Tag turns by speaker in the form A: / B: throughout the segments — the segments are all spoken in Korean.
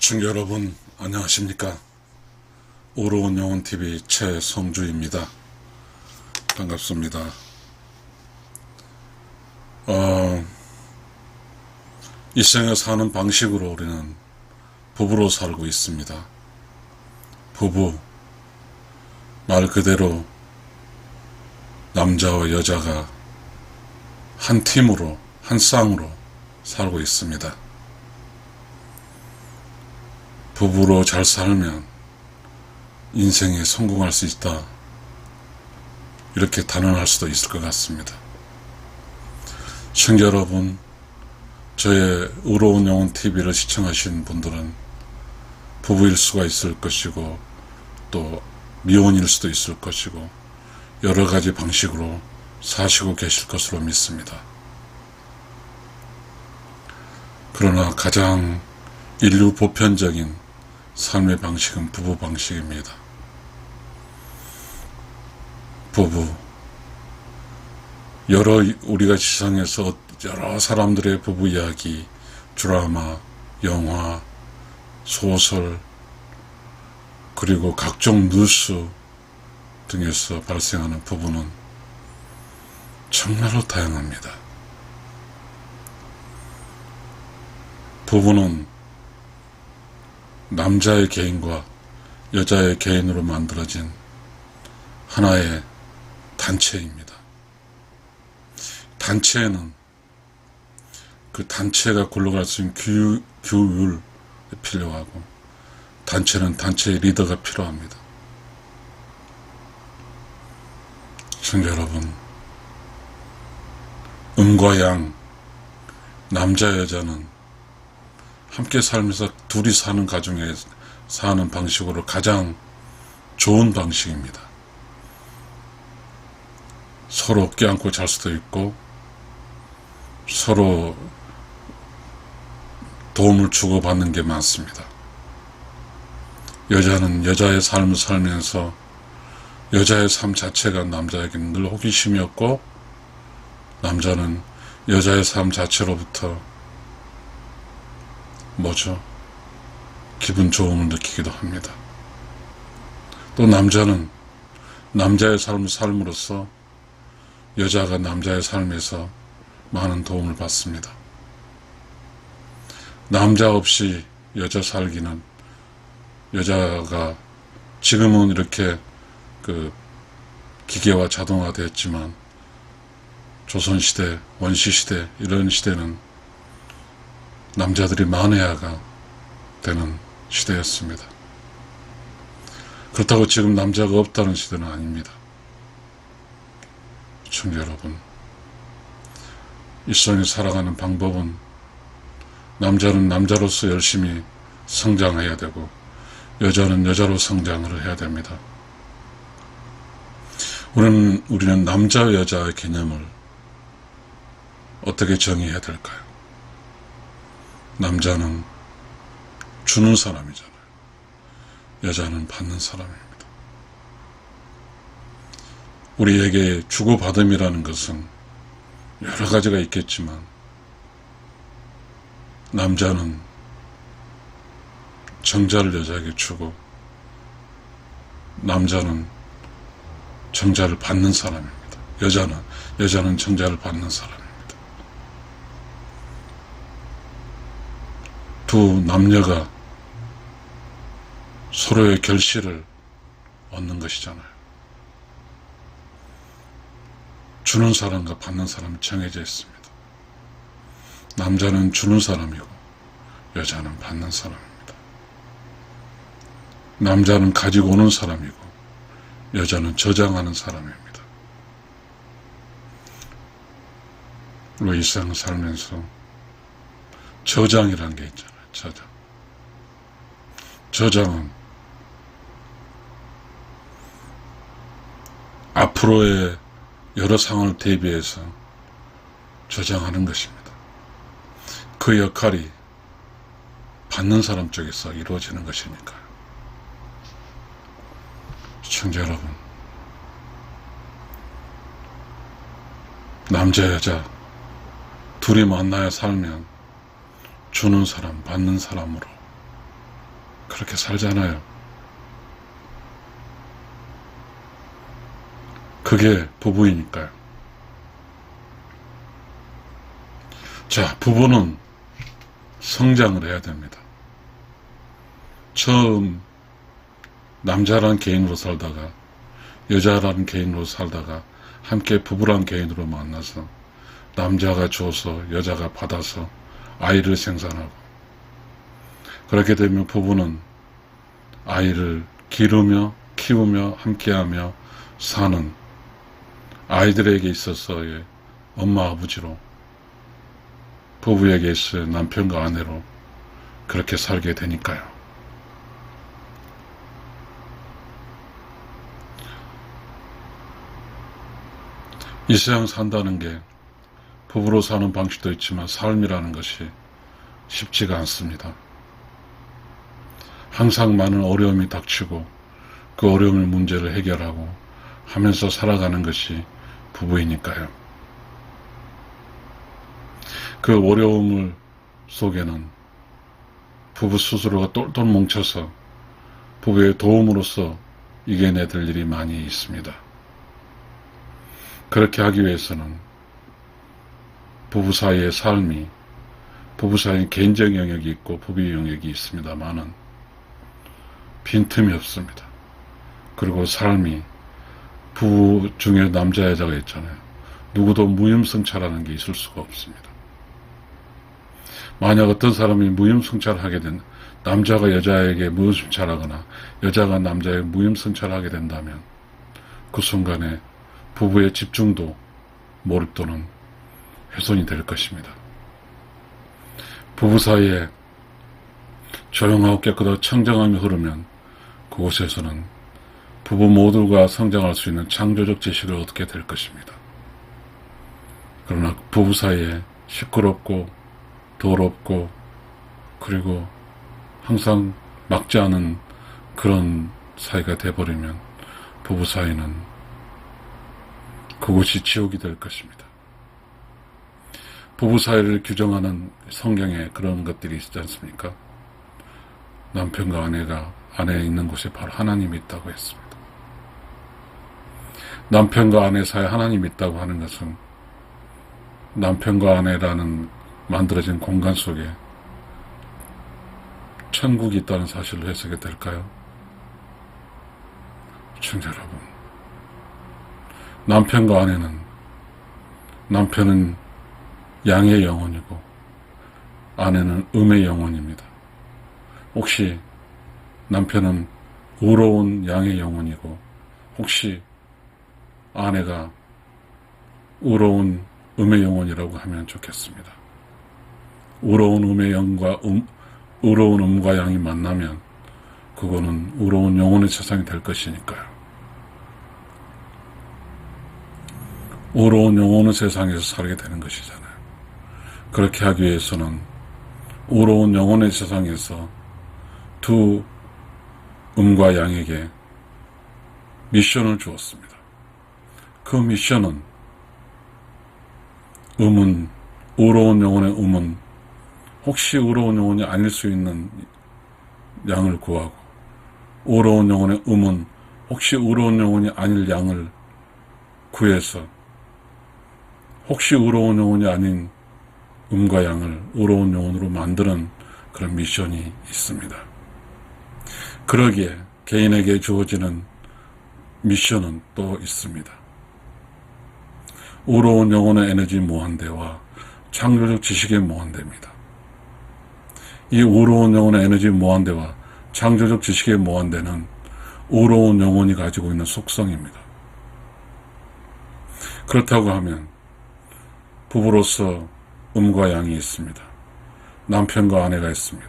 A: 시청자 여러분 안녕하십니까. 오로운 영혼TV 최성주입니다. 반갑습니다. 이 생에 사는 방식으로 우리는 부부로 살고 있습니다. 부부, 말 그대로 남자와 여자가 한 팀으로, 한 쌍으로 살고 있습니다. 부부로 잘 살면 인생에 성공할 수 있다, 이렇게 단언할 수도 있을 것 같습니다. 시청자 여러분, 저의 의로운 영혼TV를 시청하시는 분들은 부부일 수가 있을 것이고 또 미혼일 수도 있을 것이고 여러 가지 방식으로 사시고 계실 것으로 믿습니다. 그러나 가장 인류 보편적인 삶의 방식은 부부 방식입니다. 부부, 우리가 지상에서 여러 사람들의 부부 이야기, 드라마, 영화, 소설, 그리고 각종 뉴스 등에서 발생하는 부부는 정말로 다양합니다. 부부는 남자의 개인과 여자의 개인으로 만들어진 하나의 단체입니다. 단체에는 그 단체가 굴러갈 수 있는 규율이 필요하고, 단체는 단체의 리더가 필요합니다. 시청자 여러분, 음과 양, 남자 여자는 함께 살면서 둘이 사는 가정에 사는 방식으로 가장 좋은 방식입니다. 서로 껴안고 잘 수도 있고 서로 도움을 주고받는 게 많습니다. 여자는 여자의 삶을 살면서 여자의 삶 자체가 남자에게는 늘 호기심이었고, 남자는 여자의 삶 자체로부터 기분 좋음을 느끼기도 합니다. 또 남자는 남자의 삶을 삶으로써 여자가 남자의 삶에서 많은 도움을 받습니다. 남자 없이 여자 살기는, 여자가 지금은 이렇게 기계화 자동화되었지만 조선시대, 원시시대 이런 시대는 남자들이 만회아가 되는 시대였습니다. 그렇다고 지금 남자가 없다는 시대는 아닙니다. 시청자 여러분, 일상에 살아가는 방법은 남자는 남자로서 열심히 성장해야 되고 여자는 여자로 성장을 해야 됩니다. 우리는 남자 여자의 개념을 어떻게 정의해야 될까요? 남자는 주는 사람이잖아요. 여자는 받는 사람입니다. 우리에게 주고받음이라는 것은 여러 가지가 있겠지만, 남자는 정자를 여자에게 주고 남자는 정자를 받는 사람입니다. 여자는 정자를 받는 사람입니다. 두 남녀가 서로의 결실을 얻는 것이잖아요. 주는 사람과 받는 사람이 정해져 있습니다. 남자는 주는 사람이고 여자는 받는 사람입니다. 남자는 가지고 오는 사람이고 여자는 저장하는 사람입니다. 우리가 일상을 살면서 저장이라는 게 있잖아요. 저장은 앞으로의 여러 상황을 대비해서 저장하는 것입니다. 그 역할이 받는 사람 쪽에서 이루어지는 것이니까요. 시청자 여러분, 남자 여자 둘이 만나야 살면 주는 사람, 받는 사람으로 그렇게 살잖아요. 그게 부부이니까요. 자, 부부는 성장을 해야 됩니다. 처음 남자라는 개인으로 살다가 여자라는 개인으로 살다가 함께 부부란 개인으로 만나서 남자가 줘서 여자가 받아서 아이를 생산하고, 그렇게 되면 부부는 아이를 기르며 키우며 함께하며 사는, 아이들에게 있어서의 엄마 아버지로, 부부에게 있어서 남편과 아내로 그렇게 살게 되니까요. 이 세상 산다는 게 부부로 사는 방식도 있지만 삶이라는 것이 쉽지가 않습니다. 항상 많은 어려움이 닥치고 그 어려움의 문제를 해결하고 하면서 살아가는 것이 부부이니까요. 그 어려움을 속에는 부부 스스로가 똘똘 뭉쳐서 부부의 도움으로서 이겨내야 될 일이 많이 있습니다. 그렇게 하기 위해서는 부부 사이의 삶이, 부부 사이의 개인적 영역이 있고 부부의 영역이 있습니다만은 빈틈이 없습니다. 그리고 삶이, 부부 중에 남자 여자가 있잖아요. 누구도 무임승차라는 게 있을 수가 없습니다. 만약 어떤 사람이 무임승차하게 된, 남자가 여자에게 무임승차하거나 여자가 남자에게 무임승차하게 된다면 그 순간에 부부의 집중도, 몰입도는 훼손이 될 것입니다. 부부 사이에 조용하고 깨끗하고 청정함이 흐르면 그곳에서는 부부 모두가 성장할 수 있는 창조적 지식을 얻게 될 것입니다. 그러나 부부 사이에 시끄럽고 더럽고 그리고 항상 막지 않은 그런 사이가 돼버리면 부부 사이는 그곳이 지옥이 될 것입니다. 부부 사이를 규정하는 성경에 그런 것들이 있지 않습니까? 남편과 아내가, 아내에 있는 곳에 바로 하나님이 있다고 했습니다. 남편과 아내 사이에 하나님이 있다고 하는 것은 남편과 아내라는 만들어진 공간 속에 천국이 있다는 사실로 해석이 될까요? 시청자 여러분, 남편과 아내는, 남편은 양의 영혼이고 아내는 음의 영혼입니다. 혹시 남편은 의로운 양의 영혼이고 혹시 아내가 의로운 음의 영혼이라고 하면 좋겠습니다. 의로운 음의 영과 의로운 음과 양이 만나면 그거는 의로운 영혼의 세상이 될 것이니까요. 의로운 영혼의 세상에서 살게 되는 것이잖아요. 그렇게 하기 위해서는 의로운 영혼의 세상에서 두 음과 양에게 미션을 주었습니다. 그 미션은, 음은, 의로운 영혼의 음은 혹시 의로운 영혼이 아닐 수 있는 양을 구하고, 의로운 영혼의 음은 혹시 의로운 영혼이 아닐 양을 구해서 혹시 의로운 영혼이 아닌 음과 양을 의로운 영혼으로 만드는 그런 미션이 있습니다. 그러기에 개인에게 주어지는 미션은 또 있습니다. 의로운 영혼의 에너지 무한대와 창조적 지식의 무한대입니다. 이 의로운 영혼의 에너지 무한대와 창조적 지식의 무한대는 의로운 영혼이 가지고 있는 속성입니다. 그렇다고 하면 부부로서 음과 양이 있습니다. 남편과 아내가 있습니다.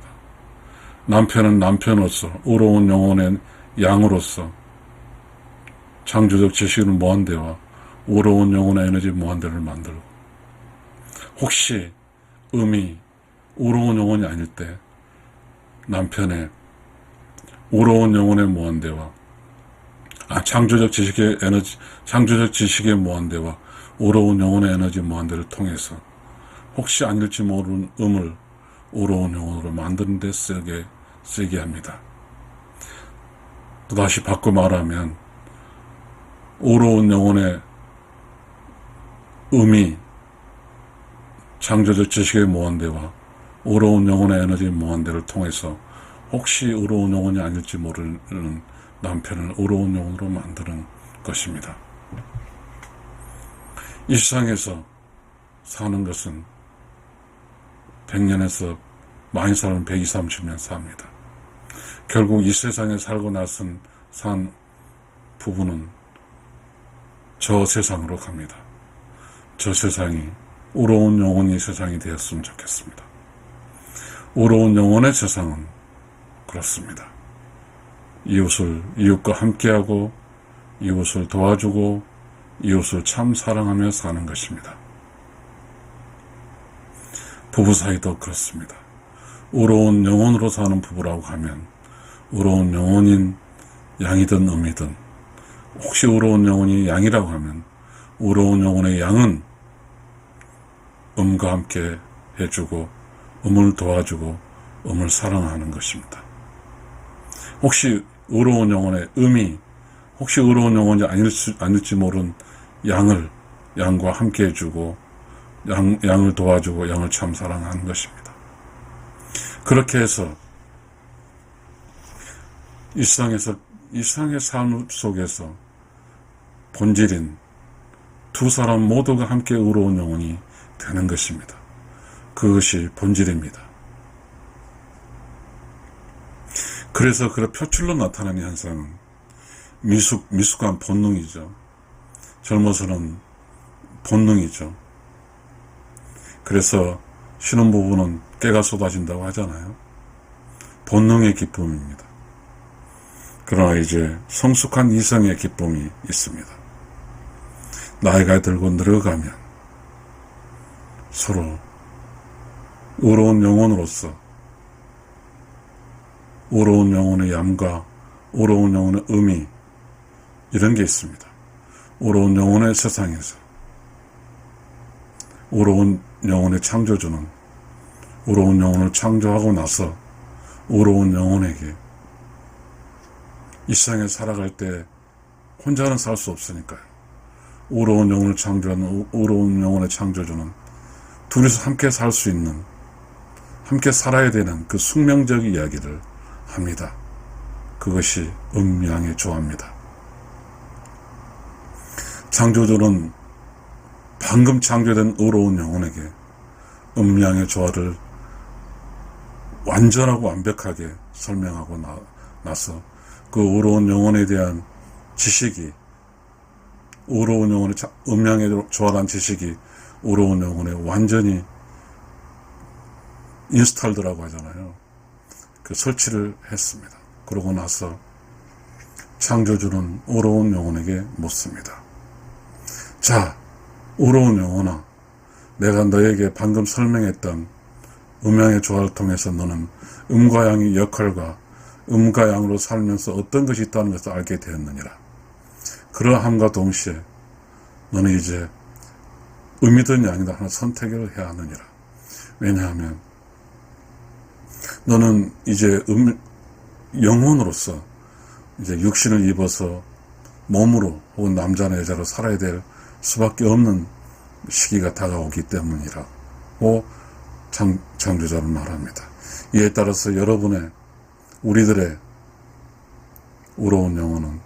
A: 남편은 남편으로서, 의로운 영혼의 양으로서 창조적 지식의 무한대와 의로운 영혼의 에너지 무한대를 만들고, 혹시 음이 의로운 영혼이 아닐 때 남편의 의로운 영혼의 무한대와 창조적 지식의 무한대와 의로운 영혼의 에너지 무한대를 통해서 혹시 아닐지 모르는 음을 의로운 영혼으로 만드는 데 쓰게 합니다. 또다시 바꿔 말하면 의로운 영혼의 의미, 창조적 지식의 무한대와 의로운 영혼의 에너지 무한대를 통해서 혹시 의로운 영혼이 아닐지 모르는 남편을 의로운 영혼으로 만드는 것입니다. 이 세상에서 사는 것은 100년에서 많이 살면 120, 30년 삽니다. 결국 이 세상에 살고 나선 산 부부는 저 세상으로 갑니다. 저 세상이 의로운 영혼이 세상이 되었으면 좋겠습니다. 의로운 영혼의 세상은 그렇습니다. 이웃과 함께하고 이웃을 도와주고 이웃을 참 사랑하며 사는 것입니다. 부부 사이도 그렇습니다. 의로운 영혼으로 사는 부부라고 하면 의로운 영혼인 양이든 음이든, 혹시 의로운 영혼이 양이라고 하면 의로운 영혼의 양은 음과 함께 해주고 음을 도와주고 음을 사랑하는 것입니다. 혹시 의로운 영혼의 음이 혹시 의로운 영혼이 아닐지 모르는 양과 함께 해주고 양을 도와주고 양을 참 사랑하는 것입니다. 그렇게 해서 일상의 삶 속에서 본질인 두 사람 모두가 함께 의로운 영혼이 되는 것입니다. 그것이 본질입니다. 그래서 그 표출로 나타나는 현상은 미숙한 본능이죠. 젊어서는 본능이죠. 그래서 신혼부부는 깨가 쏟아진다고 하잖아요. 본능의 기쁨입니다. 그러나 이제 성숙한 이성의 기쁨이 있습니다. 나이가 들고 늙어가면 서로 의로운 영혼으로서 의로운 영혼의 양과 의로운 영혼의 의미, 이런 게 있습니다. 의로운 영혼의 세상에서 의로운 영혼의 창조주는 의로운 영혼을 창조하고 나서 의로운 영혼에게 이 세상에 살아갈 때 혼자는 살 수 없으니까요. 의로운 영혼을 창조하는 의로운 영혼의 창조주는 둘이서 함께 살 수 있는, 함께 살아야 되는 그 숙명적 이야기를 합니다. 그것이 음양의 조화입니다. 창조주는 방금 창조된 의로운 영혼에게 음양의 조화를 완전하고 완벽하게 설명하고 나서 그 의로운 영혼에 대한 지식이, 의로운 영혼의 음양의 조화란 지식이 의로운 영혼에 완전히 인스탈드라고 하잖아요. 그 설치를 했습니다. 그러고 나서 창조주는 의로운 영혼에게 묻습니다. 자, 의로운 영혼아, 내가 너에게 방금 설명했던 음양의 조화를 통해서 너는 음과 양의 역할과 음과 양으로 살면서 어떤 것이 있다는 것을 알게 되었느니라. 그러함과 동시에 너는 이제 음이든 양이든 하나 선택을 해야 하느니라. 왜냐하면 너는 이제 영혼으로서 이제 육신을 입어서 몸으로 혹은 남자나 여자로 살아야 될 수밖에 없는 시기가 다가오기 때문이라고 창조자는 말합니다. 이에 따라서 우리들의 의로운 영혼은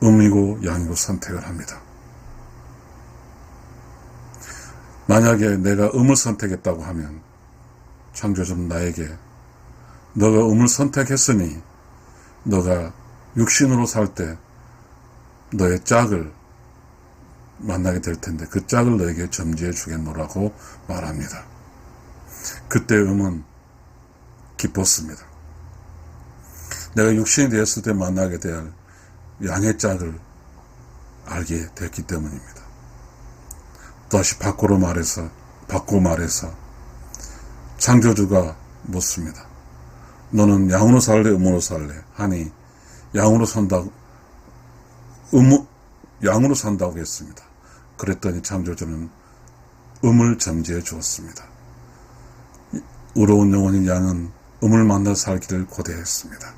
A: 음이고 양이고 선택을 합니다. 만약에 내가 음을 선택했다고 하면 창조주는 나에게 너가 음을 선택했으니 너가 육신으로 살 때 너의 짝을 만나게 될 텐데 그 짝을 너에게 점지해 주겠노라고 말합니다. 그때 음은 기뻤습니다. 내가 육신이 되었을 때 만나게 될 양의 짝을 알게 됐기 때문입니다. 다시 바꿔 말해서 창조주가 묻습니다. 너는 양으로 살래 음으로 살래 하니 양으로 산다고 했습니다. 그랬더니 창조주는 음을 점지해 주었습니다. 의로운 영혼인 양은 음을 만나 살기를 고대했습니다.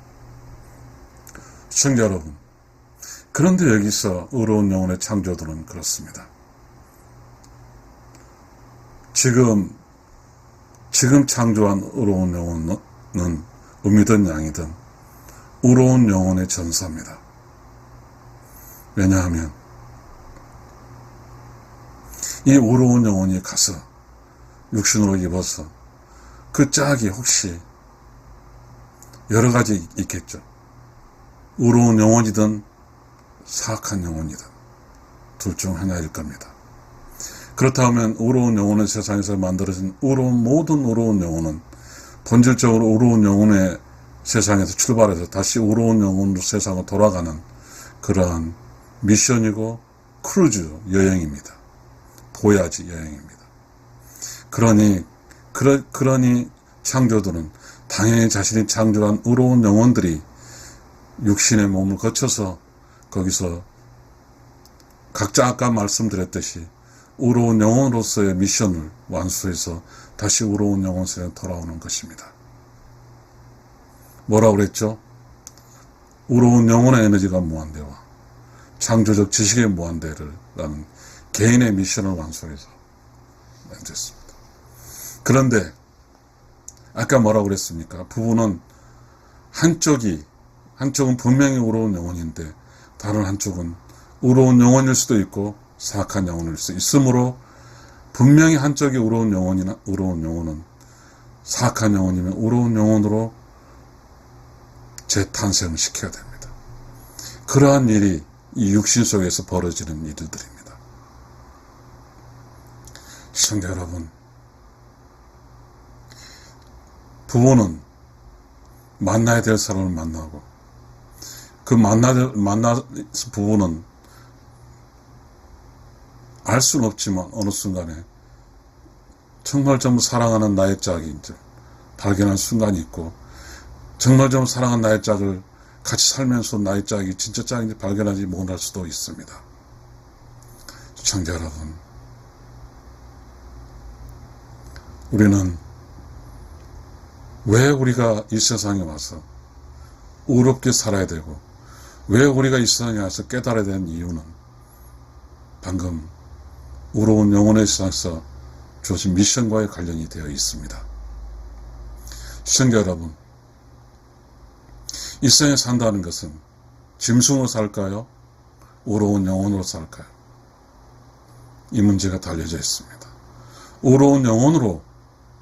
A: 시청자 여러분, 그런데 여기서 의로운 영혼의 창조들은 그렇습니다. 지금 창조한 의로운 영혼은 음이든 양이든 의로운 영혼의 전사입니다. 왜냐하면 이 의로운 영혼이 가서 육신으로 입어서 그 짝이 혹시 여러 가지 있겠죠. 의로운 영혼이든 사악한 영혼이든 둘 중 하나일 겁니다. 그렇다면 의로운 영혼은 세상에서 만들어진 모든 의로운 영혼은 본질적으로 의로운 영혼의 세상에서 출발해서 다시 의로운 영혼으로 세상으로 돌아가는 그러한 미션이고 크루즈 여행입니다. 보야지 여행입니다. 그러니 창조들은 당연히 자신이 창조한 의로운 영혼들이 육신의 몸을 거쳐서 거기서 각자 아까 말씀드렸듯이 의로운 영혼으로서의 미션을 완수해서 다시 의로운 영혼으로 돌아오는 것입니다. 뭐라고 그랬죠? 의로운 영혼의 에너지가 무한대와 창조적 지식의 무한대를 라는 개인의 미션을 완수해서 만졌습니다. 그런데 아까 뭐라고 그랬습니까? 부부는 한쪽은 분명히 의로운 영혼인데 다른 한쪽은 의로운 영혼일 수도 있고 사악한 영혼일 수 있으므로 분명히 한쪽이 의로운 영혼은 사악한 영혼이면 의로운 영혼으로 재탄생을 시켜야 됩니다. 그러한 일이 이 육신 속에서 벌어지는 일들입니다. 시청자 여러분, 부부는 만나야 될 사람을 만나고 그 만나서 부부는 알 수는 없지만 어느 순간에 정말 좀 사랑하는 나의 짝이 이제 발견할 순간이 있고 정말 좀 사랑하는 나의 짝을 같이 살면서 나의 짝이 진짜 짝인지 발견하지 못할 수도 있습니다. 시청자 여러분, 우리는 왜 우리가 이 세상에 와서 의롭게 살아야 되고 왜 우리가 이 세상에 와서 깨달아야 되는 이유는 방금 의로운 영혼의 세상에서 주어진 미션과의 관련이 되어 있습니다. 시청자 여러분, 이 세상에 산다는 것은 짐승으로 살까요? 의로운 영혼으로 살까요? 이 문제가 달려져 있습니다. 의로운 영혼으로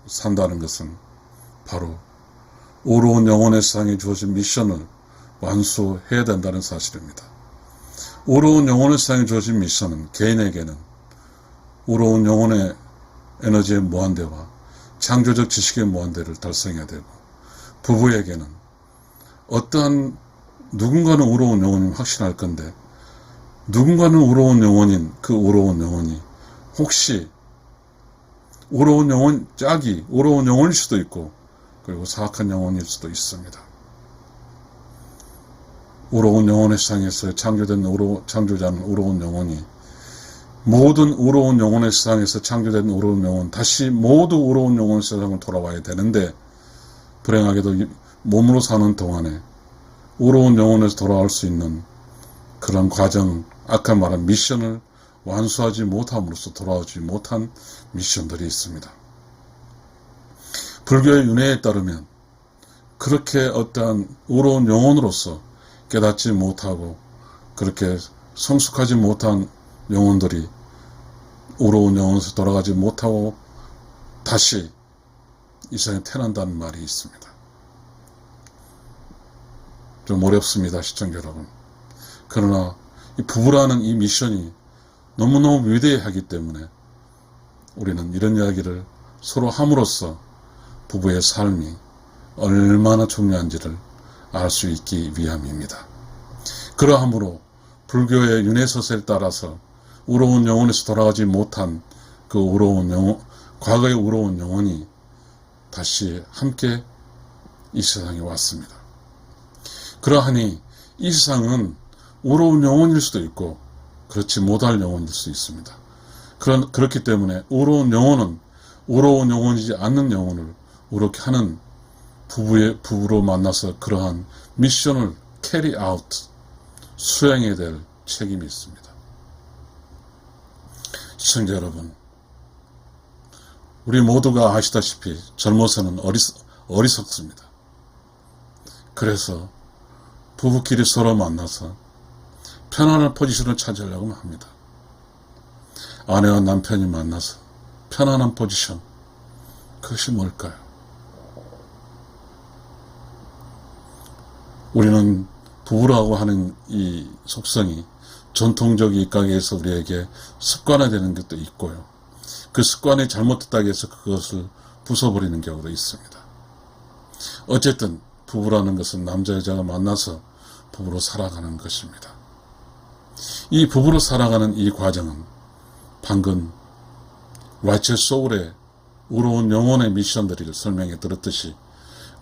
A: 산다는 것은 바로 의로운 영혼의 세상에 주어진 미션을 완수해야 된다는 사실입니다. 의로운 영혼의 세상에 주어진 미션은 개인에게는 의로운 영혼의 에너지의 무한대와 창조적 지식의 무한대를 달성해야 되고, 부부에게는 어떠한 누군가는 의로운 영혼이 확신할 건데 누군가는 의로운 영혼인 그 의로운 영혼이 혹시 의로운 영혼 짝이 의로운 영혼일 수도 있고 그리고 사악한 영혼일 수도 있습니다. 의로운 영혼의 세상에서 창조자는 의로운 영혼이 모든 의로운 영혼의 세상에서 창조된 의로운 영혼 다시 모두 의로운 영혼의 세상을 돌아와야 되는데 불행하게도 몸으로 사는 동안에 의로운 영혼에서 돌아올 수 있는 그런 과정, 아까 말한 미션을 완수하지 못함으로써 돌아오지 못한 미션들이 있습니다. 불교의 윤회에 따르면 그렇게 어떠한 의로운 영혼으로서 깨닫지 못하고 그렇게 성숙하지 못한 영혼들이 의로운 영혼에서 돌아가지 못하고 다시 이 세상에 태어난다는 말이 있습니다. 좀 어렵습니다, 시청자 여러분. 그러나 이 부부라는 이 미션이 너무너무 위대하기 때문에 우리는 이런 이야기를 서로 함으로써 부부의 삶이 얼마나 중요한지를 알 수 있기 위함입니다. 그러함으로 불교의 윤회서서에 따라서 의로운 영혼에서 돌아가지 못한 그 의로운 영혼, 과거의 의로운 영혼이 다시 함께 이 세상에 왔습니다. 그러하니 이 세상은 의로운 영혼일 수도 있고 그렇지 못할 영혼일 수 있습니다. 그렇기 때문에 의로운 영혼은 의로운 영혼이지 않는 영혼을 의롭게 하는 부부로 만나서 그러한 미션을 carry out, 수행해야 될 책임이 있습니다. 시청자 여러분, 우리 모두가 아시다시피 젊어서는 어리석습니다. 그래서 부부끼리 서로 만나서 편안한 포지션을 차지하려고 합니다. 아내와 남편이 만나서 편안한 포지션, 그것이 뭘까요? 우리는 부부라고 하는 이 속성이 전통적 일각에서 우리에게 습관화되는 것도 있고요. 그 습관이 잘못됐다고 해서 그것을 부숴버리는 경우도 있습니다. 어쨌든 부부라는 것은 남자 여자가 만나서 부부로 살아가는 것입니다. 이 부부로 살아가는 이 과정은 방금 Righteous Soul의 의로운 영혼의 미션들을 설명해 드렸듯이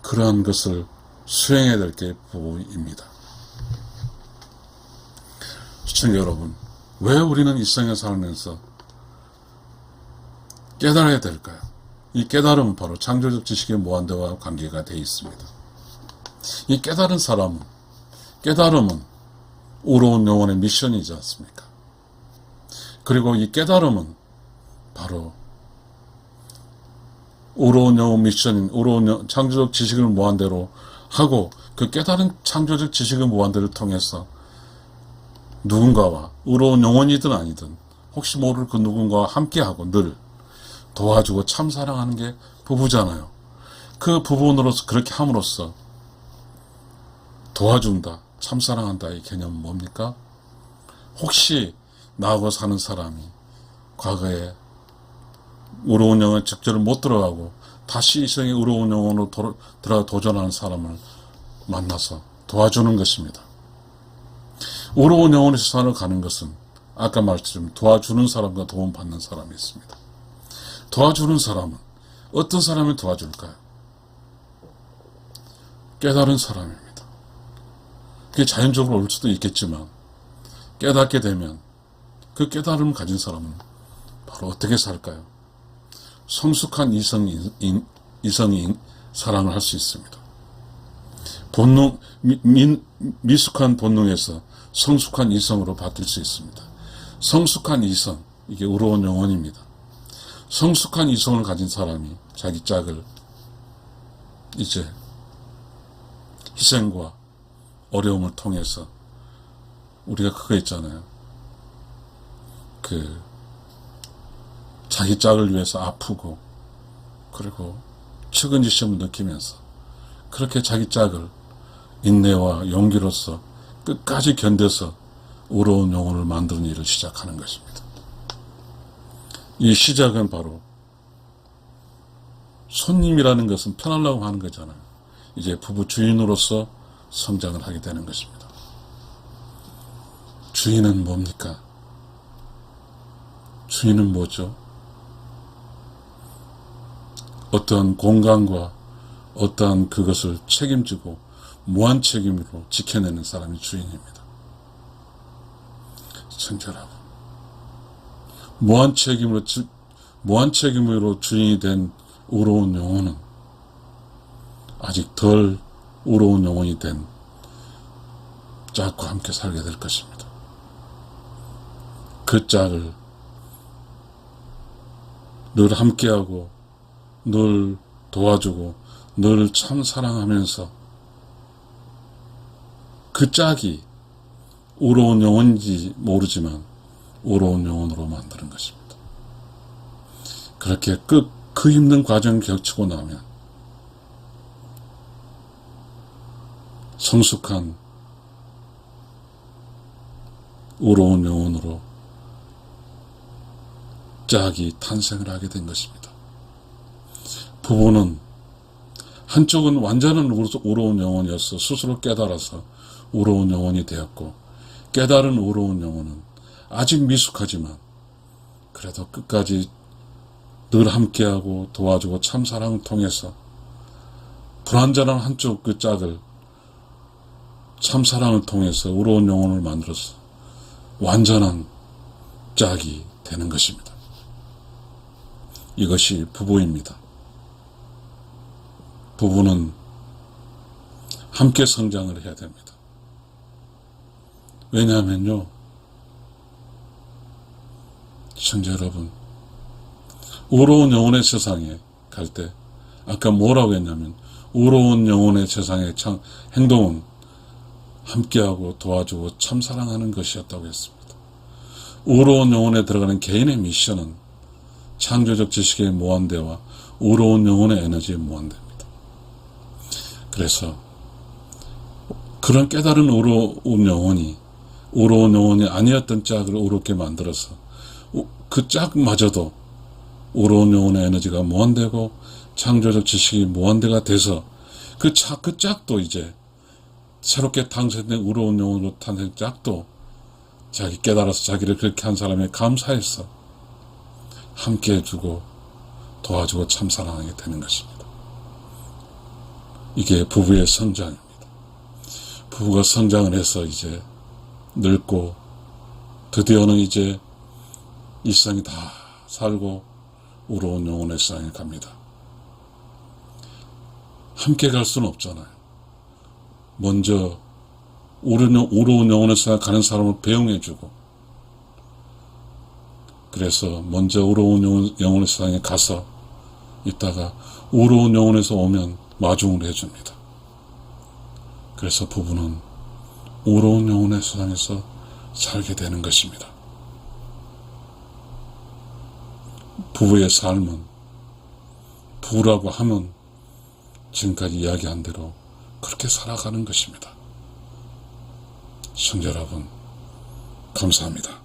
A: 그러한 것을 수행해야 될 게 부부입니다. 시청자 여러분, 왜 우리는 이 세상에 살면서 깨달아야 될까요? 이 깨달음은 바로 창조적 지식의 무한대와 관계가 되어 있습니다. 이 깨달은 사람은, 깨달음은 의로운 영혼의 미션이지 않습니까? 그리고 이 깨달음은 바로 의로운 영혼 미션인 창조적 지식을 무한대로 하고 그 깨달은 창조적 지식의 무한대를 통해서 누군가와 의로운 영혼이든 아니든 혹시 모를 그 누군가와 함께하고 늘 도와주고 참 사랑하는 게 부부잖아요. 그 부분으로서 그렇게 함으로써 도와준다, 참 사랑한다 이 개념은 뭡니까? 혹시 나하고 사는 사람이 과거에 의로운 영혼에 적절히 못 들어가고 다시 이성의 의로운 영혼으로 들어가 도전하는 사람을 만나서 도와주는 것입니다. 의로운 영혼의 세상을 가는 것은 아까 말씀드린 도와주는 사람과 도움받는 사람이 있습니다. 도와주는 사람은 어떤 사람을 도와줄까요? 깨달은 사람입니다. 그게 자연적으로 올 수도 있겠지만 깨닫게 되면 그 깨달음을 가진 사람은 바로 어떻게 살까요? 성숙한 이성이 사랑을 할 수 있습니다. 미숙한 본능에서 성숙한 이성으로 바뀔 수 있습니다. 성숙한 이성, 이게 의로운 영혼입니다. 성숙한 이성을 가진 사람이 자기 짝을 이제 희생과 어려움을 통해서 우리가 그거 있잖아요. 자기 짝을 위해서 아프고 그리고 측은지심을 느끼면서 그렇게 자기 짝을 인내와 용기로서 끝까지 견뎌서 의로운 영혼을 만드는 일을 시작하는 것입니다. 이 시작은 바로 손님이라는 것은 편하려고 하는 거잖아요. 이제 부부 주인으로서 성장을 하게 되는 것입니다. 주인은 뭡니까? 주인은 뭐죠? 어떠한 공간과 어떠한 그것을 책임지고 무한 책임으로 지켜내는 사람이 주인입니다. 청결하고 무한 책임으로 주인이 된 의로운 영혼은 아직 덜 의로운 영혼이 된 짝과 함께 살게 될 것입니다. 그 짝을 늘 함께하고 늘 도와주고 늘 참 사랑하면서 그 짝이 의로운 영혼인지 모르지만 의로운 영혼으로 만드는 것입니다. 그렇게 그 힘든 과정을 겪고 나면 성숙한 의로운 영혼으로 짝이 탄생을 하게 된 것입니다. 부부는 한쪽은 완전한 의로운 영혼이어서 스스로 깨달아서 의로운 영혼이 되었고 깨달은 의로운 영혼은 아직 미숙하지만 그래도 끝까지 늘 함께하고 도와주고 참 사랑을 통해서 불완전한 한쪽 그 짝을 참 사랑을 통해서 의로운 영혼을 만들어서 완전한 짝이 되는 것입니다. 이것이 부부입니다. 부부는 함께 성장을 해야 됩니다. 왜냐하면요, 시청자 여러분, 의로운 영혼의 세상에 갈 때, 아까 뭐라고 했냐면, 의로운 영혼의 세상의 행동은 함께하고 도와주고 참 사랑하는 것이었다고 했습니다. 의로운 영혼에 들어가는 개인의 미션은 창조적 지식의 무한대와 의로운 영혼의 에너지의 무한대입니다. 그래서 그런 깨달은 의로운 영혼이 아니었던 짝을 의롭게 만들어서 그 짝마저도 의로운 영혼의 에너지가 무한대고 창조적 지식이 무한대가 돼서 그 짝도 이제 새롭게 탄생된 의로운 영혼으로 탄생 짝도 자기 깨달아서 자기를 그렇게 한 사람에 감사해서 함께 해주고 도와주고 참 사랑하게 되는 것입니다. 이게 부부의 성장입니다. 부부가 성장을 해서 이제 늙고 드디어는 이제 일상이 다 살고 의로운 영혼의 세상에 갑니다. 함께 갈 수는 없잖아요. 먼저 의로운 영혼의 세상에 가는 사람을 배웅해주고, 그래서 먼저 의로운 영혼의 세상에 가서 있다가 의로운 영혼에서 오면 마중을 해줍니다. 그래서 부부는 의로운 영혼의 세상에서 살게 되는 것입니다. 부부의 삶은, 부부라고 하면 지금까지 이야기한 대로 그렇게 살아가는 것입니다. 시청자 여러분, 감사합니다.